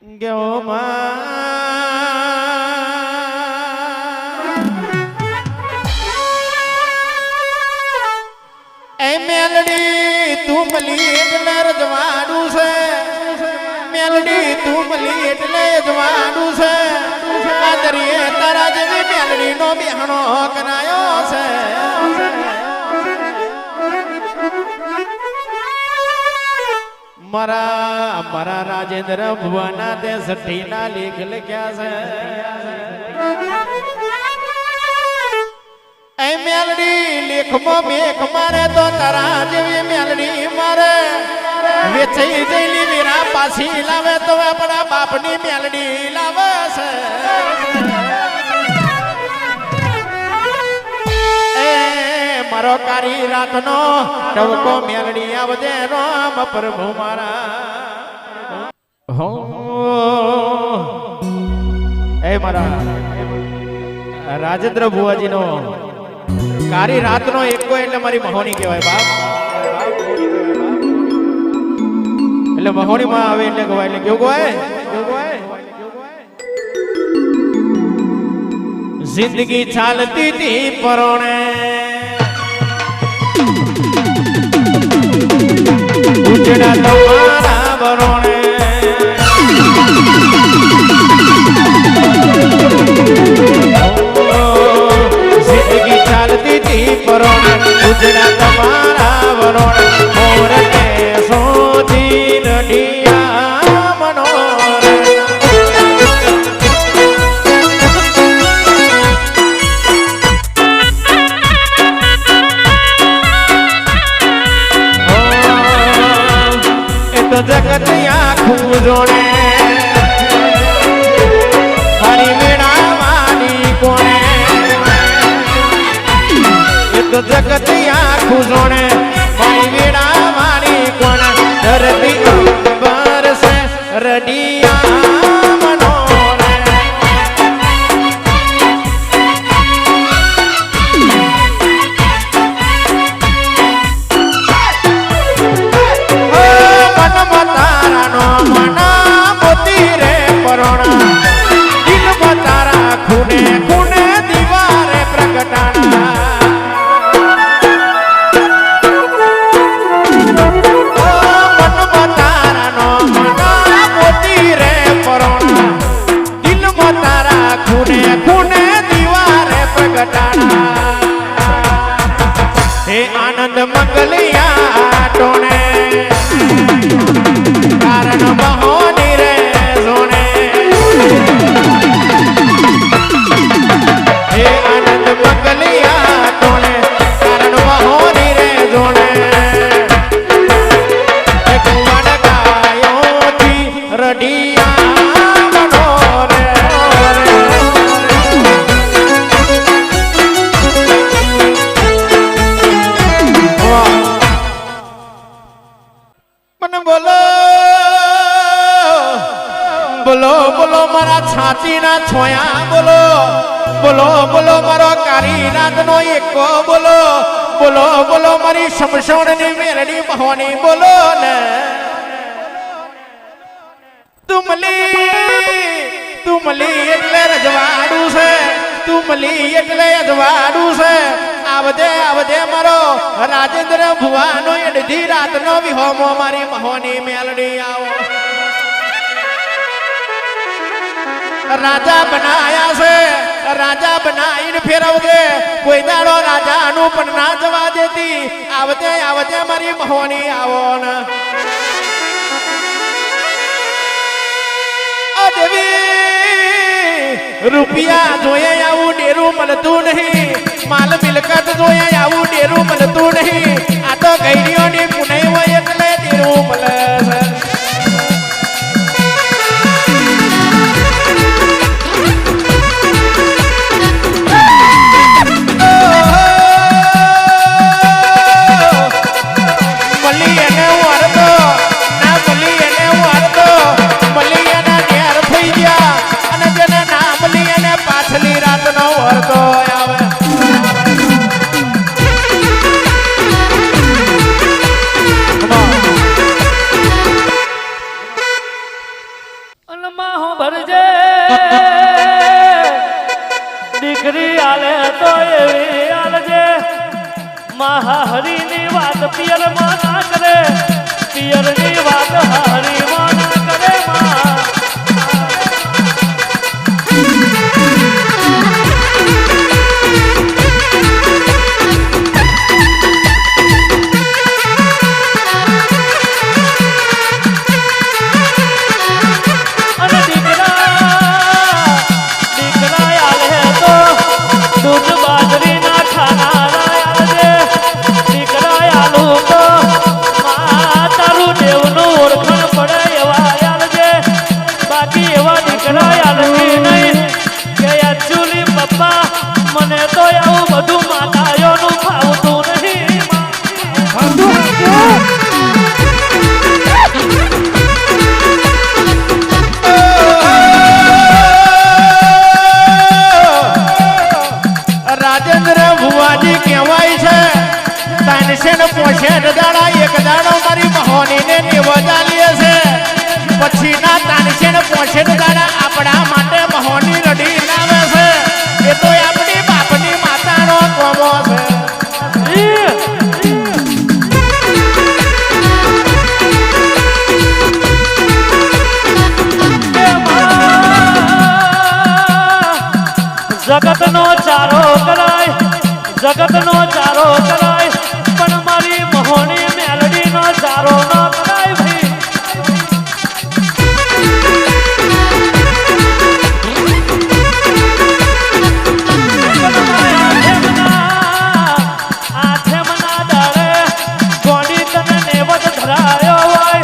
ગયો એ મેલડી તું મલી એટલે રજવાડું છે મેલડી તું મલી એટલે રજવાડું છે આદરીએ તારા જેવી મેલડી નો બેહણો કરાયો છે મારા મારા રાજેન્દ્ર ભુવાના તે સઠ્ઠીના લેખ લખ્યા છે એ મેલડી લેખમાં મેખ મારે તો તારા જેવી મેલડી મારે વેચાઈ જઈલી વીરા પાછી લાવે તો આપણા બાપની મેલડી લાવે છે મારો કારી રાતનો ટવકો મેલડી આવજે રામ પ્રભુ મારા હો એ મારા રાજેન્દ્ર ભુવાજીનો કારી રાતનો એકો એટલે મારી મહોની કહેવાય બાપ એટલે મહોની માં આવે એટલે ગવાય એટલે કેવું ગવાય જિંદગી ચાલતી હતી પરોણે ઉજડા તમારા બરોણે જિંદગી ચાલતી હતી પરોણે ઉજડા તમારા બરોણે મોરને સોધી રઢિયા મનોરે જગત આખું જોડે હરી મેળાવાની કોણે એ તો જગત આખું જોડે હરી મેળાવાની કોણે ધરતી અંબર છે રડિયા મનોરે મંગલિયા ટોણે કારણ મહોની રે જોણે હે આનંદ મંગલિયા ટોણે કારણ મહોની રે જોણે એક વડગાયોથી રઢિયા મનોરે બોલો બોલો મારા છાતીના છોયા બોલો બોલો બોલો મારો કારી રાતનો એકો બોલો બોલો બોલો મારી શમશોણની મેલડી મહોની બોલો ને તુમલી એટલે રજવાડું છે તુમલી એટલે અજવાડું છે આવજે આવજે મારો રાજેન્દ્ર ભુવાનો અડધી રાતનો વિહોમો મારી મહોની મેલડી આવો રાજા બનાયા છે રાજા બનાવીને ફેરવજે કોઈ દાડો રાજાનું પણ ના જવા દેતી આવજે આવજે મારી મહોની આવો ને રૂપિયા જોઈએ આવું ડેરું મળતું નહીં માલ મિલકત જોઈએ આવું ડેરું મળતું નહીં આ તો ગઈડીઓની પુનઈ હોય એટલે ડેરું મળે છે મનમાં હું ભરજે દીકરી આલે તો એવી આલજે હરીની વાત પિયર માં ના કરે પિયરની વાત હરી માં ના કરે મને તો એવું બધું માતાઓનું ફાવતું નહીં રાજેન્દ્ર ભુવાજી કહેવાય છે તાનસે ને પોશે દાડા એક દાડો મારી મહોનીને નિવજા લે છે પછી ના તાનસે ને પોશે દાડા આપણા માટે મહોની રડી લાવે છે એ તો આપણી બાપની માતાનો કોમો છે જગતનો ચારો કરાય જગતનો ચારો કરાય પણ મારી મહોની મેલડીનો ચારો ન કરાય ભાઈ આઠમના દાડે ગોડી તને નેવત ધરાયો હોય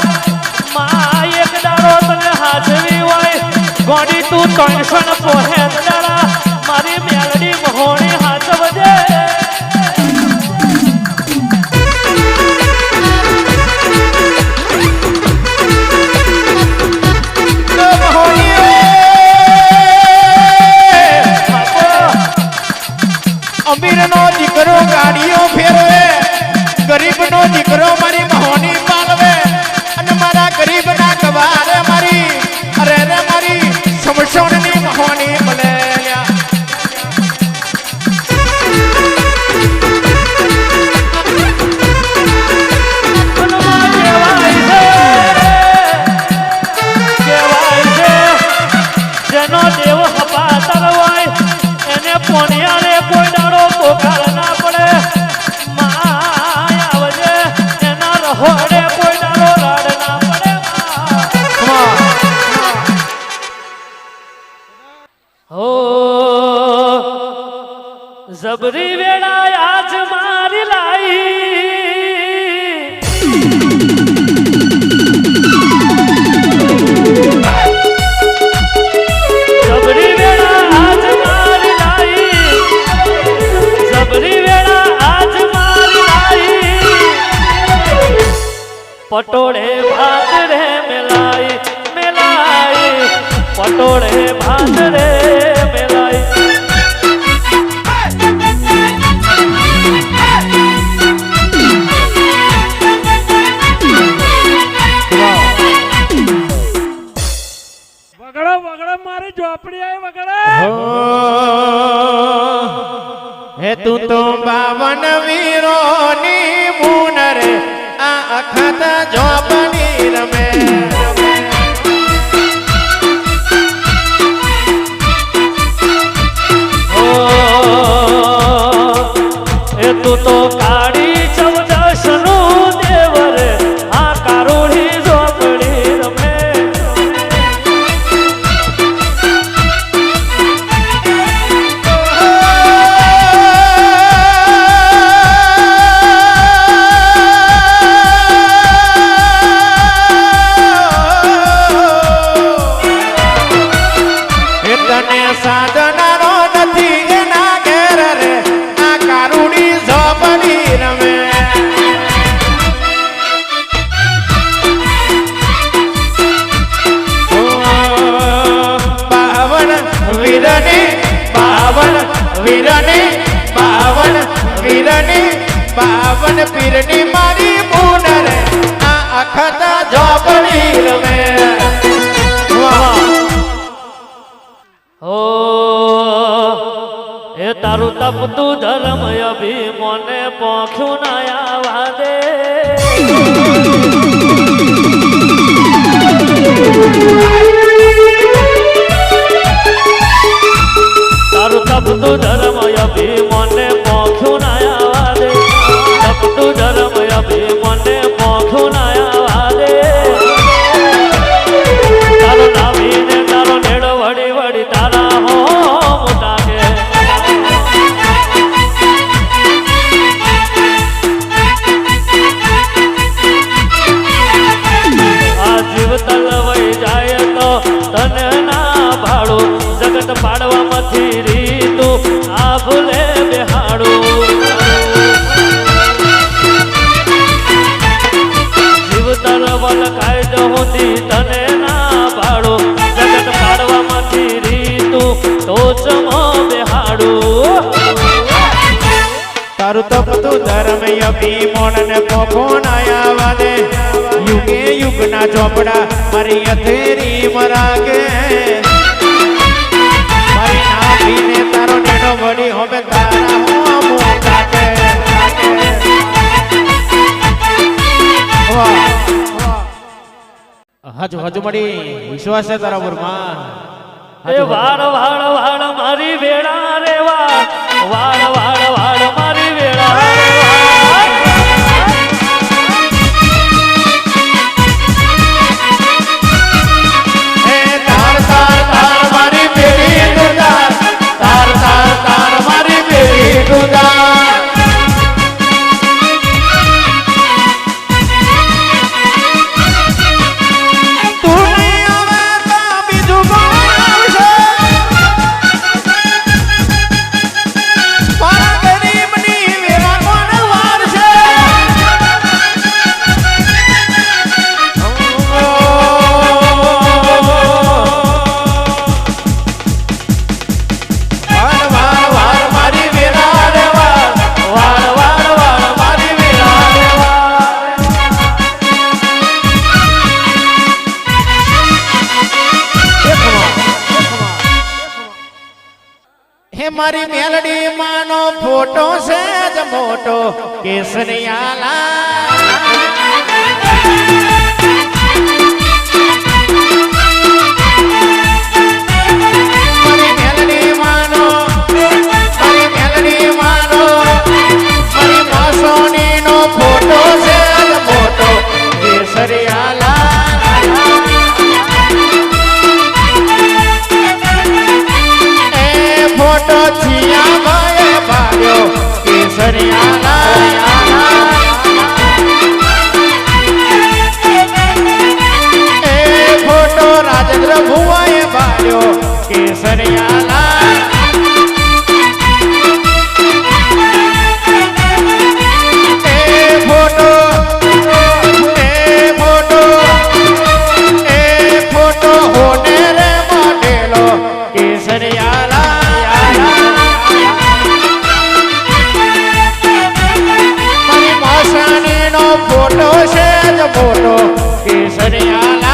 માં એક દાડો તને હાજરી હોય ગોડી તું 300 પોહે દાડા મારી મેલડી મહોણી હાચવજે અમીરનો દીકરો ગાડીઓ ફેરવે ગરીબનો દીકરો મારી મહોની પાલવે અને મારા ગરીબના ગવારે મારી અરે રે મારી સમસોણની મહોની મળે જેનો દેવ હપાતર હોય એને પોણિયાને કોઈ દાડો પોકાર ના પડે આવજે એના રહોડે કોઈ દાડો રાડ ના પડે હો જબરી વેળા આજ મારી લાઈ પટોળે ભાત રે મેલાઈ મેલાઈ પટોળે ભાત રે મેલાઈ વગડો વગડો મારી ઝોપડી આવી વગડો હે તું તો 52 વીરોની મૂન રે આ અખત જોબની રમે એ તું તો કાળી 14 નું દેવર આ કારુડી ઝોપડી રમે સાધનારો નથી એના ઘેર રે આ કારુડી ઝોપડી રમે બાવન વીરની 52 પીરની મારી મૂન રે આ અખત ઝોપડી રમે વાહ તારું તપતું ધર્મ અભિમાને પોખ્યું ના આવા દે તારું તપતું ધર્મ અભિમાને પોખ્યું ના આવા દે તપતું ધર્મ અભિમાને પોખ્યું ના આવા દે તારો નાવીને તારો નેડો વળી વળી તારા હો મોટા કે આ જીવ તલવાઈ જાય તો તને ના ભાડું જગત પાડવામાંથી રીતું આ ભૂલે બેહાડું જીવ તલવલ કાયદો હતી તને ના ભાડું જગત પાડવામાંથી રીતું તો ચમો બેહાડું તારું તપતું ધર્મ અભિમાન ને પોખો ના આવા દે યુગે યુગના ચોપડા મારી અથેરી મરાગે મારી નાભીને તારો નેડો વળી હવે તારા હો કાકે હજુ હજુ મળી વિશ્વાસ છે તારા ઉપર માં એ વાળ વાળ વાળ મારી વેળા રે વાળ વાળ વાળ વાળ મારી વેળા રે વાળ હે તાર તાર તાર મારી બેરી ગુદાર તાર તાર તાર મારી બેરી ગુદાર તું નહીં આવે તો બીજું કોણ આવશે મારા ગરીબની વેરા કોણ વારશે વાર વાર વાર મારી વેરા રે વાર વાર વાર વાર મારી વેરા રે વાર હે મારી મેલડી માનો ફોટો છે જ મોટો કેસરિયાલા મારી મેલડી માનો મારી માસોનીનો ફોટો છે જ મોટો કેસરિયાલા એ ફોટો છિયા ભાઈ ભાગ્યો કેસરિયાલા એ ફોટો રાજેન્દ્ર ભુવાએ ભાગ્યો કેસરિયાલા એ ફોટો હોને રે મોઢેલો કેસરિયાલા મારી માસાણીનો ફોટો છે જ મોટો કેસરિયાલા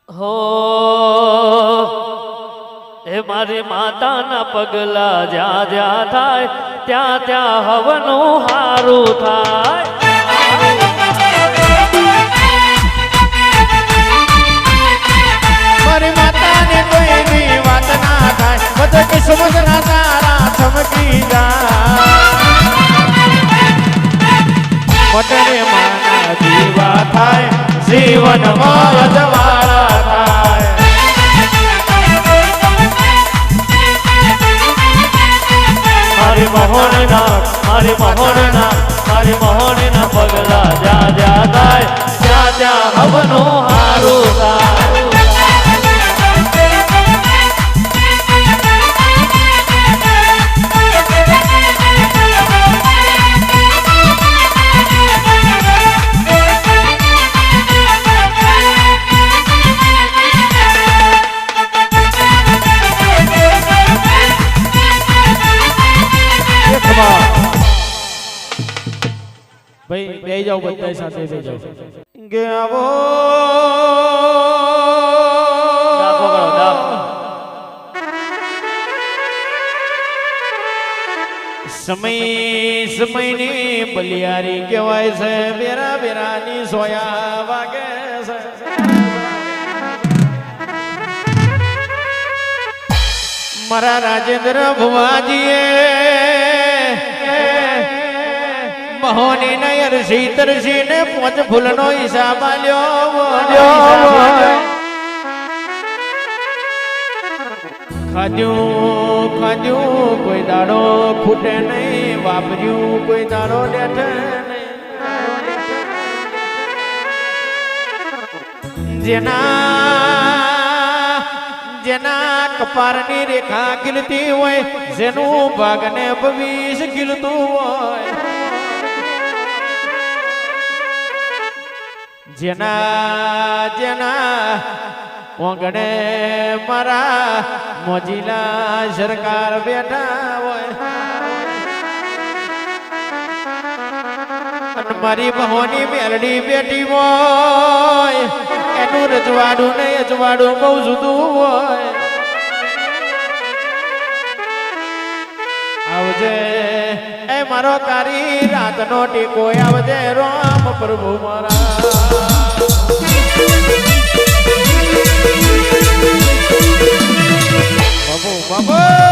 હો એ મારી માતાના પગલા જ્યાં જ્યાં થાય ત્યાં ત્યાં હવનું હારું થાય મારી માતાને કોઈની વાત ના થાય બધે કિસ્મત ના તારા ચમકી જાય મોટરે માના દીવા થાય જીવનમાં અજવાળા થાય મારી મહોનના પગલા જ્યાં જ્યાં થાય ત્યાં ત્યાં હવનું હારું થાય બે જાઓ બધા સાથે બે જાઓ કે આવો ડાકો કરો ડાકો સમયની બલિયારી કહેવાય છે બેરા બેરાની સોયા વાગે છે મારા રાજેન્દ્ર ભુવાજીએ મહોની નયર શીતરસી ને પોચ ફૂલનો હિસાબ આલ્યો ખાધ્યું કોઈ દાડો ખૂટે નહીં વાપર્યું કોઈ દાડો ડેઠે નહીં જેના કપારની રેખા ખીલતી હોય જેનું ભાગને ભવિષ્ય ખીલતું હોય જેના ઓગણે મારા મોજીલા સરકાર બેઠા હોય અને મારી બહોની મેલડી બેઠી હોય એનું રજવાડું ને અજવાડું બહુ જુદું હોય આવજે એ મારો તારી રાતનો ટેકો આવજે રામ પ્રભુ મારા બાબુ બાબુ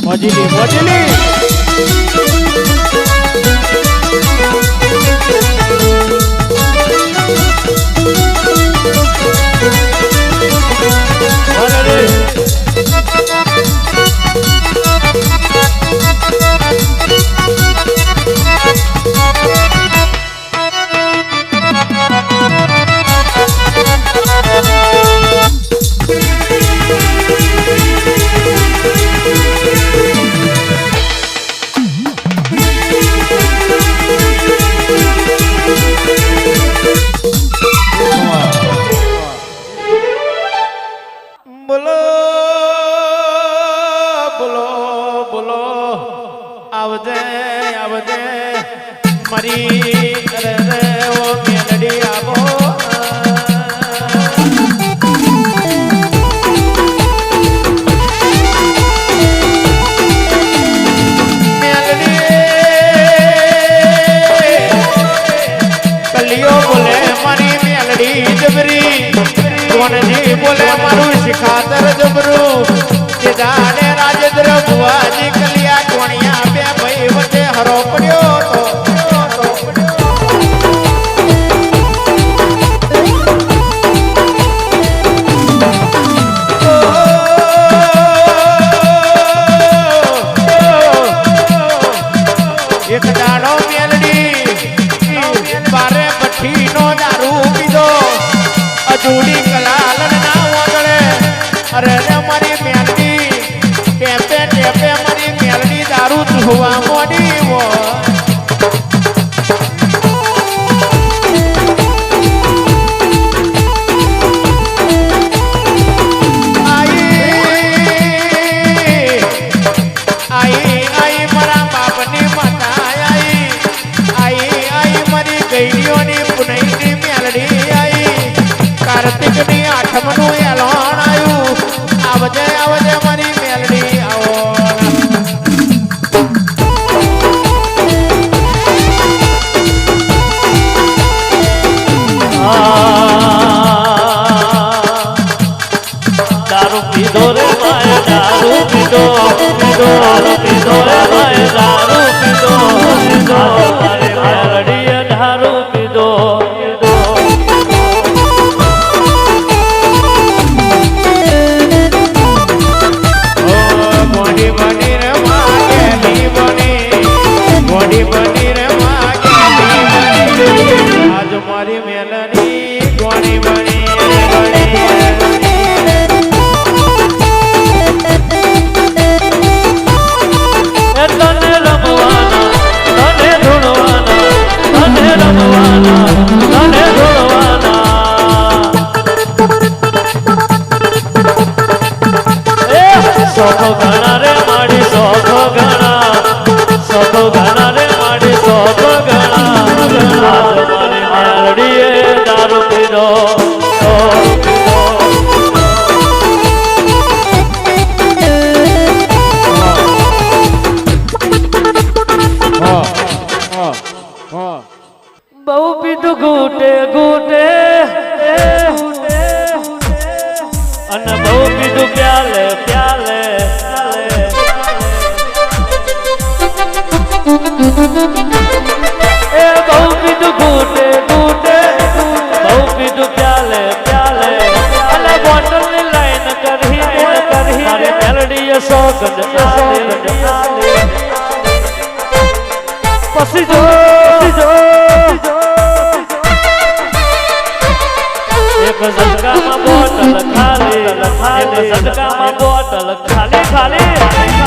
મોજીલી આવજે આવજે મારી રે ઓ મેલડી આવો કલિયો બોલે મારી મેલડી જબરી કોણજી બોલે મારું શિખાતર જબરું કે જાણે રાજેન્દ્ર ભુવાજી કલિયા કોણિયા બે ભાઈ વચ્ચે હરો પડ્યો તો એક દાડો મેલડી બારે ભઠ્ઠી નો દારૂ પીધો અજૂડી કલાલન ના વગડે અરે રે મારી મેલડી ટેપે ટેપે મારી મેલડી દારૂ ધોવા મોડી હોય કાર્તિક ની આઠમનું એલોણ એ બહુ પીધું ઘૂટે ઘૂટે બહુ પીધું પ્યાલે પ્યાલે અલા બોટલ ની લાઈન કરી તારે મેલડી સોગંદ આલે પછી જો એક ઝટકામાં બોટલ ખાલી એક ઝટકામાં બોટલ ખાલી ખાલી